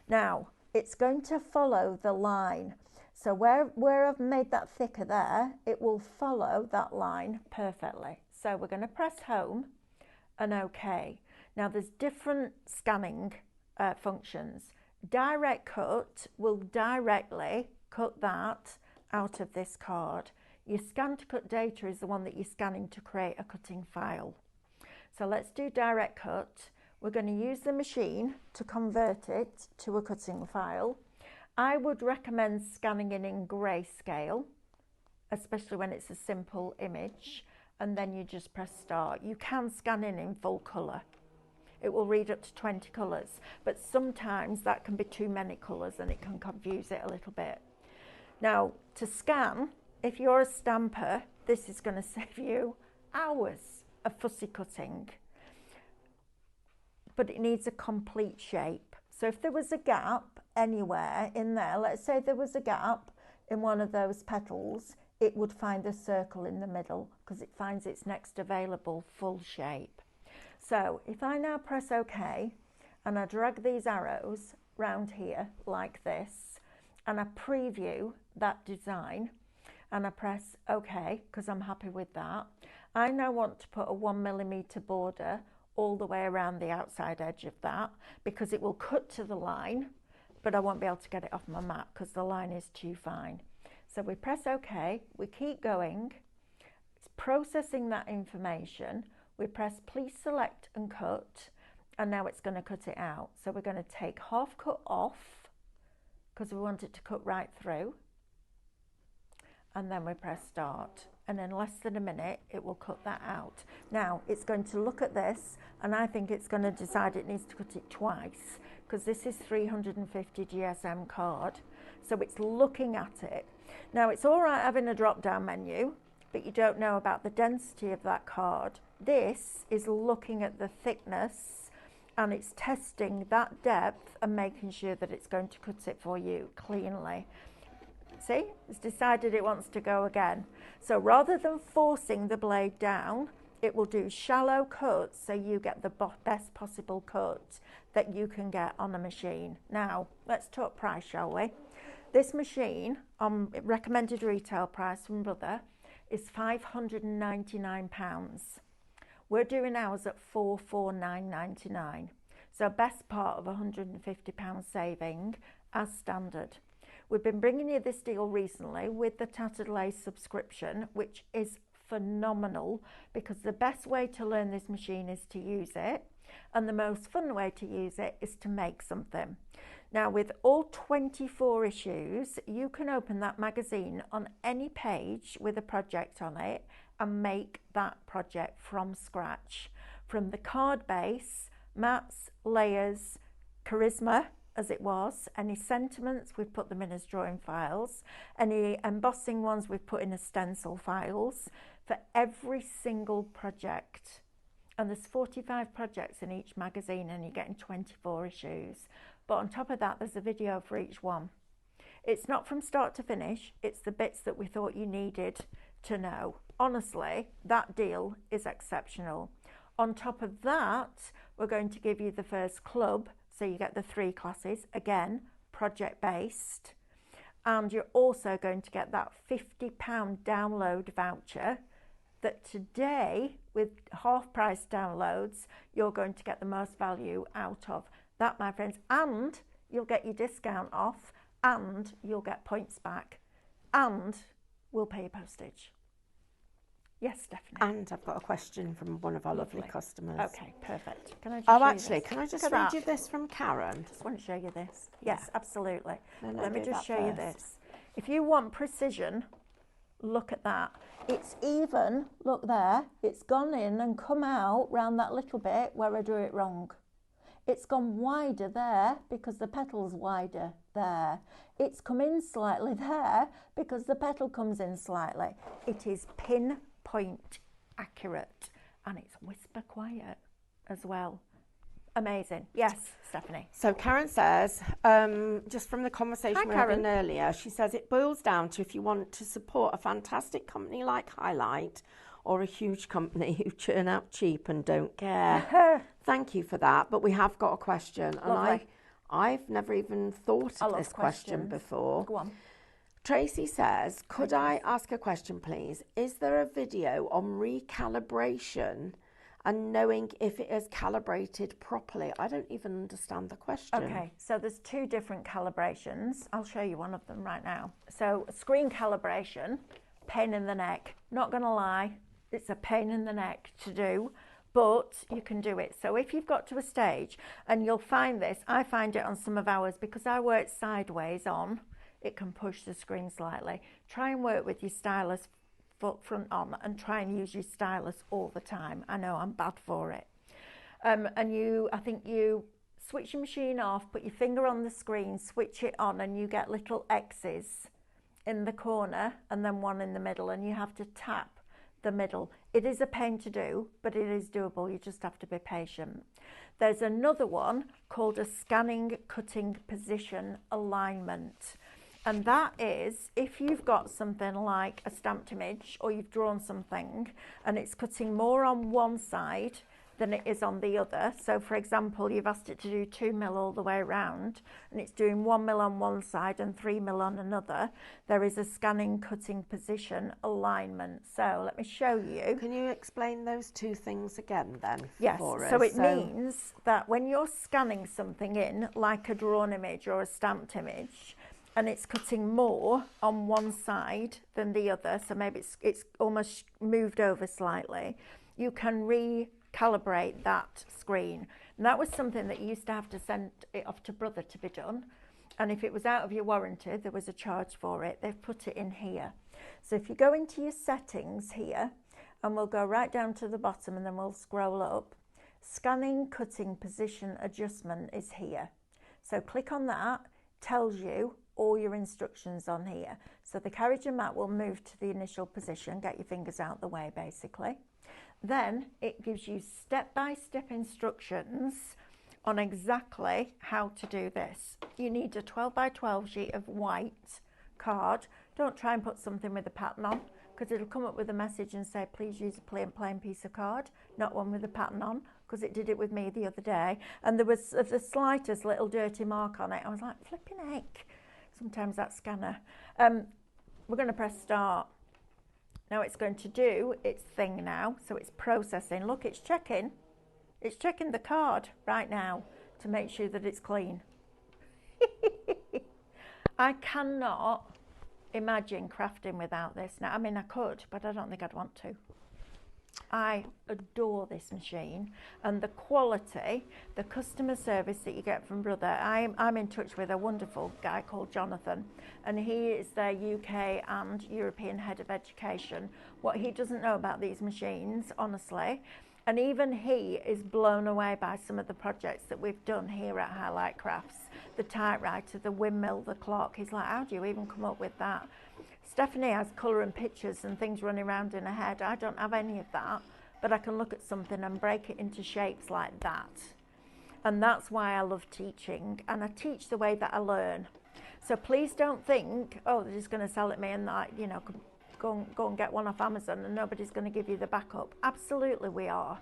Now, it's going to follow the line. So where I've made that thicker there, it will follow that line perfectly. So we're going to press home and OK. Now there's different scanning functions. Direct cut will directly cut that out of this card. Your scan to cut data is the one that you're scanning to create a cutting file. So let's do direct cut. We're going to use the machine to convert it to a cutting file. I would recommend scanning it in grayscale, especially when it's a simple image, and then you just press start. You can scan in full colour. It will read up to 20 colours, but sometimes that can be too many colours and it can confuse it a little bit. Now, to scan, if you're a stamper, this is going to save you hours of fussy cutting. But it needs a complete shape. So if there was a gap anywhere in there, let's say there was a gap in one of those petals, it would find a circle in the middle because it finds its next available full shape. So if I now press OK and I drag these arrows round here like this and I preview that design and I press OK because I'm happy with that, I now want to put a 1mm border all the way around the outside edge of that because it will cut to the line, but I won't be able to get it off my mat because the line is too fine. So we press OK, we keep going, it's processing that information, we press please select and cut, and now it's going to cut it out. So we're going to take half cut off because we want it to cut right through, and then we press start, and in less than a minute it will cut that out. Now it's going to look at this and I think it's going to decide it needs to cut it twice because this is 350 GSM card, so it's looking at it. Now it's all right having a drop down menu, but you don't know about the density of that card. This is looking at the thickness and it's testing that depth and making sure that it's going to cut it for you cleanly. See, it's decided it wants to go again. So rather than forcing the blade down, it will do shallow cuts so you get the best possible cut that you can get on a machine. Now, let's talk price, shall we? This machine, recommended retail price from Brother, is £599. We're doing ours at £449.99. So best part of £150 saving as standard. We've been bringing you this deal recently with the Tattered Lace subscription, which is phenomenal because the best way to learn this machine is to use it, and the most fun way to use it is to make something. Now, with all 24 issues, you can open that magazine on any page with a project on it and make that project from scratch. From the card base, mats, layers, charisma, as it was, any sentiments, we've put them in as drawing files, any embossing ones, we've put in as stencil files for every single project. And there's 45 projects in each magazine and you're getting 24 issues. But on top of that, there's a video for each one. It's not from start to finish, it's the bits that we thought you needed to know. Honestly, that deal is exceptional. On top of that, we're going to give you the first club, so you get the 3 classes, again, project-based. And you're also going to get that £50 download voucher that today, with half-price downloads, you're going to get the most value out of. That, my friends, and you'll get your discount off, and you'll get points back, and we'll pay your postage. Yes, Stephanie. And I've got a question from one of our lovely customers. Okay, perfect. Can I just Oh, show actually, you this? can I just Look read at you that. this from Karen? Just want to show you this. Yes, absolutely. No, Let me do just that show you first. this. If you want precision, look at that. It's even, look there, it's gone in and come out round that little bit where I drew it wrong. It's gone wider there because the petal's wider there. It's come in slightly there because the petal comes in slightly. It is pinpoint accurate and it's whisper quiet as well. Amazing. Yes, Stephanie. So Karen says, just from the conversation we were having earlier, she says it boils down to if you want to support a fantastic company like Highlight or a huge company who churn out cheap and don't care. Thank you for that. But we have got a question. And I've never even thought of this question before. Go on. Tracy says, could I ask a question, please? Is there a video on recalibration and knowing if it is calibrated properly. I don't even understand the question. Okay, so there's two different calibrations. I'll show you one of them right now. So screen calibration, pain in the neck. Not going to lie, it's a pain in the neck to do, but you can do it. So if you've got to a stage, and you'll find this, I find it on some of ours, because I work sideways on, it can push the screen slightly. Try and work with your stylus front on, and try and use your stylus all the time. I know I'm bad for it. And I think you switch your machine off, put your finger on the screen, switch it on, and you get little X's in the corner and then one in the middle, and you have to tap the middle. It is a pain to do, but it is doable. You just have to be patient. There's another one called a scanning cutting position alignment. And that is if you've got something like a stamped image, or you've drawn something and it's cutting more on one side than it is on the other. So for example, you've asked it to do 2 mil all the way around, and it's doing 1 mil on one side and 3 mil on another. There is a scanning cutting position alignment. So let me show you. Can you explain those two things again then? Yes, for us? so it means that when you're scanning something in, like a drawn image or a stamped image, and it's cutting more on one side than the other, so maybe it's almost moved over slightly, you can recalibrate that screen. And that was something that you used to have to send it off to Brother to be done. And if it was out of your warranty, there was a charge for it. They've put it in here. So if you go into your settings here, and we'll go right down to the bottom and then we'll scroll up, scanning cutting position adjustment is here. So click on that, tells you all your instructions on here. So the carriage and mat will move to the initial position, get your fingers out the way basically. Then it gives you step-by-step instructions on exactly how to do this. You need a 12 by 12 sheet of white card. Don't try and put something with a pattern on, because it'll come up with a message and say, please use a plain piece of card, not one with a pattern on, because it did it with me the other day. And there was the slightest little dirty mark on it. I was like, flipping heck. Sometimes that scanner. We're going to press start. Now it's going to do its thing now. So it's processing. Look, it's checking. It's checking the card right now to make sure that it's clean. I cannot imagine crafting without this. Now, I mean, I could, but I don't think I'd want to. I adore this machine, and the quality, the customer service that you get from Brother. I'm in touch with a wonderful guy called Jonathan, and he is their UK and European head of education. What he doesn't know about these machines, honestly, and even he is blown away by some of the projects that we've done here at Highlight Crafts. The typewriter, the windmill, the clock. He's like, how do you even come up with that? Stephanie has colour and pictures and things running around in her head. I don't have any of that, but I can look at something and break it into shapes like that. And that's why I love teaching, and I teach the way that I learn. So please don't think, oh, they're just going to sell it me and like, you know, go and get one off Amazon and nobody's going to give you the backup. Absolutely we are.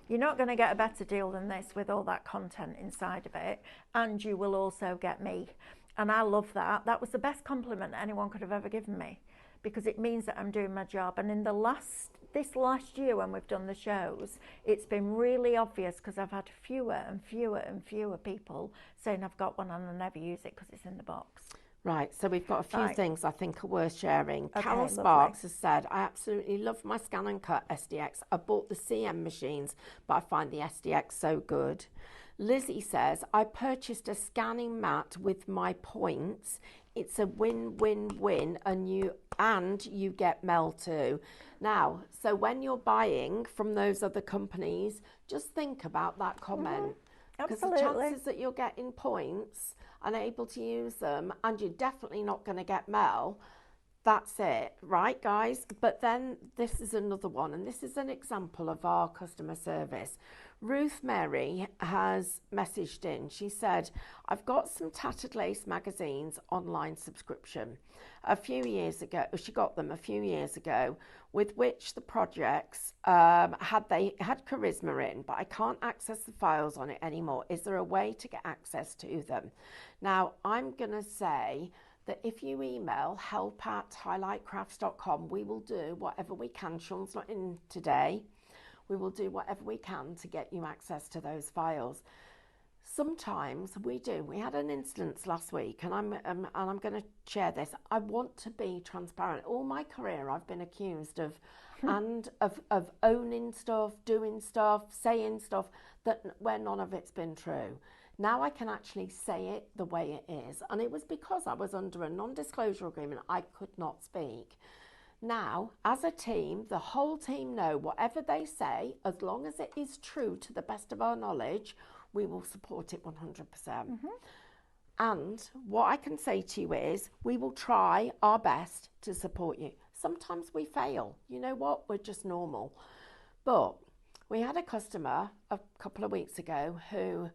You're not going to get a better deal than this with all that content inside of it, and you will also get me. And I love that. That was the best compliment anyone could have ever given me, because it means that I'm doing my job. And in this last year when we've done the shows, it's been really obvious, because I've had fewer and fewer people saying I've got one and I never use it because it's in the box. Right, so we've got a few things I think are worth sharing. Okay, Carol Sparks has said, I absolutely love my Scan and Cut SDX. I bought the CM machines, but I find the SDX so good. Lizzie says, I purchased a scanning mat with my points. It's a win-win-win, and you get Mel too. Now, so when you're buying from those other companies, just think about that comment. Because the chances that you're getting points and able to use them, and you're definitely not going to get Mel, that's it, right, guys? But then this is another one, and this is an example of our customer service. Ruth Mary has messaged in. She said, I've got some Tattered Lace magazines online subscription. A few years ago, she got them a few years ago, with which the projects had Charisma in, but I can't access the files on it anymore. Is there a way to get access to them? Now, I'm going to say that if you email help@highlightcrafts.com, we will do whatever we can. Sean's not in today. we will do whatever we can to get you access to those files. Sometimes we do. We had an instance last week, and I'm going to share this. I want to be transparent. All my career, I've been accused of owning stuff, doing stuff, saying stuff where none of it's been true. Now I can actually say it the way it is, and it was because I was under a non-disclosure agreement. I could not speak. Now, as a team, the whole team know whatever they say, as long as it is true to the best of our knowledge, we will support it 100%. And what I can say to you is, we will try our best to support you. Sometimes we fail. You know what? We're just normal. But we had a customer a couple of weeks ago who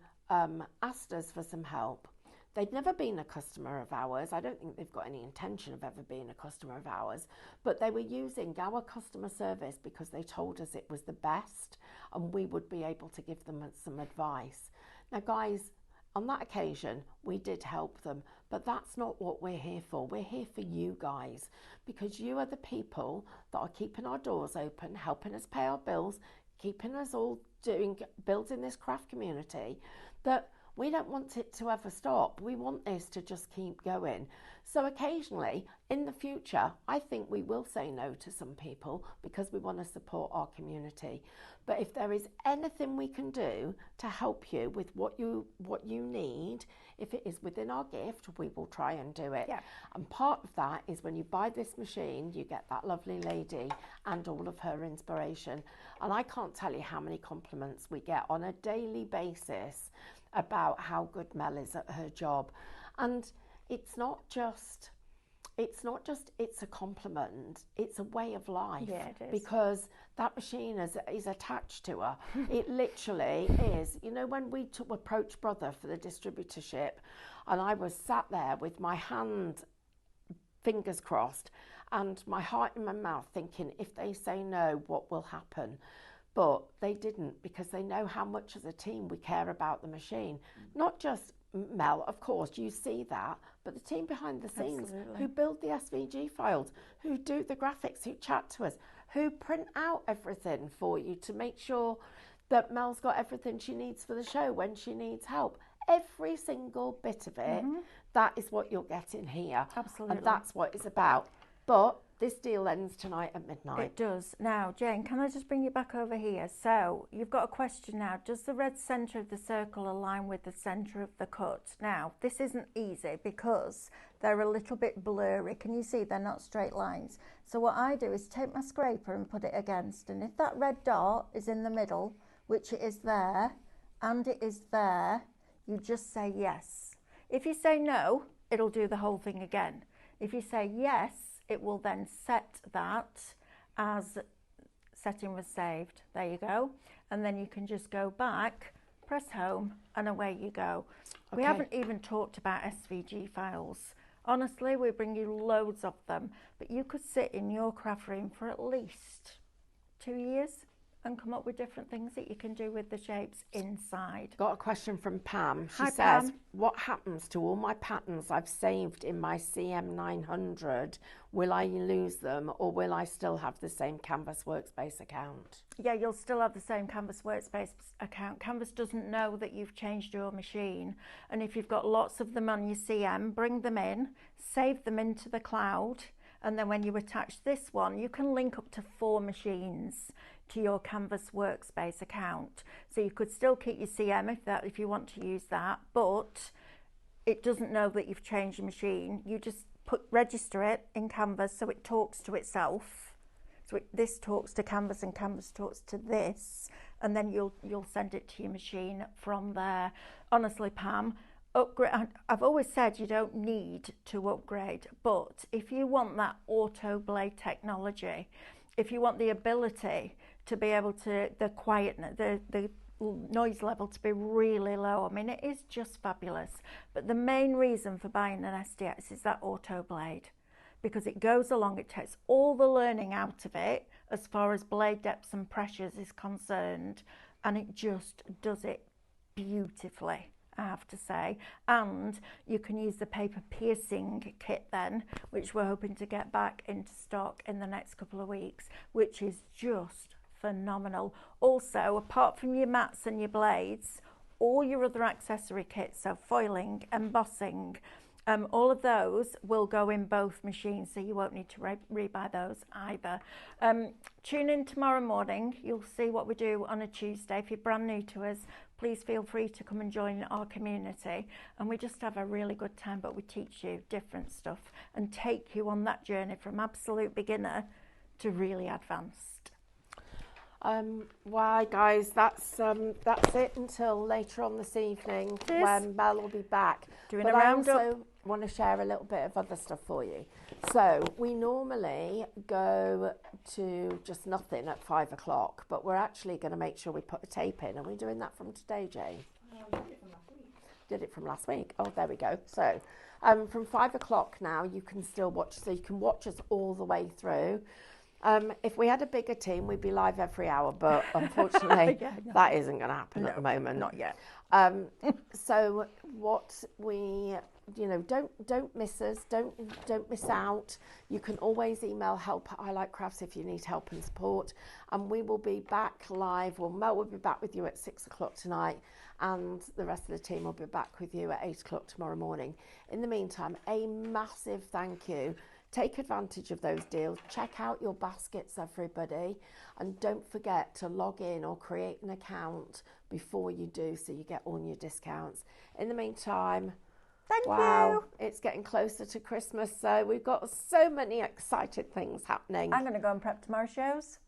asked us for some help. They'd never been a customer of ours. I don't think they've got any intention of ever being a customer of ours, but they were using our customer service because they told us it was the best and we would be able to give them some advice. Now, guys, on that occasion, we did help them, but that's not what we're here for. We're here for you guys, because you are the people that are keeping our doors open, helping us pay our bills, keeping us all building this craft community that we don't want it to ever stop. We want this to just keep going. So occasionally, in the future, I think we will say no to some people because we want to support our community. But if there is anything we can do to help you with what you need, if it is within our gift, we will try and do it. Yeah. And part of that is when you buy this machine, you get that lovely lady and all of her inspiration. And I can't tell you how many compliments we get on a daily basis about how good Mel is at her job. And it's not just it's a compliment, it's a way of life. Yeah, it is. Because that machine is attached to her. It literally is. You know, when we approached Brother for the distributorship, and I was sat there with my hand, fingers crossed, and my heart in my mouth thinking, if they say no, what will happen? But they didn't, because they know how much as a team we care about the machine. Not just Mel, of course, you see that, but the team behind the scenes. Absolutely. Who build the SVG files, who do the graphics, who chat to us, who print out everything for you to make sure that Mel's got everything she needs for the show when she needs help. Every single bit of it, that is what you're getting here. Absolutely. And that's what it's about. But this deal ends tonight at midnight. It does. Now, Jane, can I just bring you back over here? So, you've got a question now. Does the red centre of the circle align with the centre of the cut? Now, this isn't easy because they're a little bit blurry. Can you see they're not straight lines? So what I do is take my scraper and put it against, and if that red dot is in the middle, which it is there, and it is there, you just say yes. If you say no, it'll do the whole thing again. If you say yes, it will then set that as setting was saved. There you go. And then you can just go back, press home, and away you go. Okay. We haven't even talked about SVG files. Honestly, we bring you loads of them, but you could sit in your craft room for at least 2 years and come up with different things that you can do with the shapes inside. Got a question from Pam. She Hi, says, Pam. what happens to all my patterns I've saved in my CM900? Will I lose them, or will I still have the same Canvas Workspace account? Yeah, you'll still have the same Canvas Workspace account. Canvas doesn't know that you've changed your machine. And if you've got lots of them on your CM, bring them in, save them into the cloud, and then when you attach this one, you can link up to 4 machines to your Canvas Workspace account. So you could still keep your CM if you want to use that, but it doesn't know that you've changed your machine. You just register it in Canvas so it talks to itself. So this talks to Canvas and Canvas talks to this, and then you'll send it to your machine from there. Honestly, Pam, upgrade. I've always said you don't need to upgrade, but if you want that auto blade technology, if you want the ability to be able to, the quietness, the noise level to be really low, I mean, it is just fabulous. But the main reason for buying an SDX is that auto blade, because it goes along, it takes all the learning out of it as far as blade depths and pressures is concerned, and it just does it beautifully, I have to say. And you can use the paper piercing kit then, which we're hoping to get back into stock in the next couple of weeks, which is just phenomenal. Also, apart from your mats and your blades, all your other accessory kits, so foiling, embossing, all of those will go in both machines, so you won't need to rebuy those either. Tune in tomorrow morning. You'll see what we do on a Tuesday. If you're brand new to us, please feel free to come and join our community. And we just have a really good time, but we teach you different stuff and take you on that journey from absolute beginner to really advanced. Why, guys, that's it until later on this evening when Mel will be back. Doing but a I roundup. also want to share a little bit of other stuff for you. So we normally go to just nothing at 5 o'clock, but we're actually going to make sure we put a tape in. Are we doing that from today, Jane? Did it from last week. Oh, there we go. So from 5 o'clock now, you can still watch. So you can watch us all the way through. If we had a bigger team, we'd be live every hour, but unfortunately, that isn't going to happen at the moment. Not yet. So what we, don't miss us, don't miss out. You can always email help@ilikecrafts if you need help and support, and we will be back live. Well, Mel will be back with you at 6 o'clock tonight, and the rest of the team will be back with you at 8 o'clock tomorrow morning. In the meantime, a massive thank you. Take advantage of those deals. Check out your baskets, everybody. And don't forget to log in or create an account before you do, so you get all your discounts. In the meantime, Thank wow, you. it's getting closer to Christmas, so we've got so many excited things happening. I'm going to go and prep tomorrow's shows.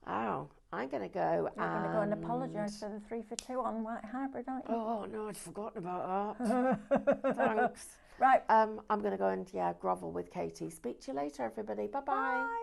Oh, I'm going to go You're going to go and apologise for the 3 for 2 on White Hybrid, aren't you? Oh, no, I'd forgotten about that. Thanks. Right. I'm going to go and, grovel with Katie. Speak to you later, everybody. Bye-bye. Bye.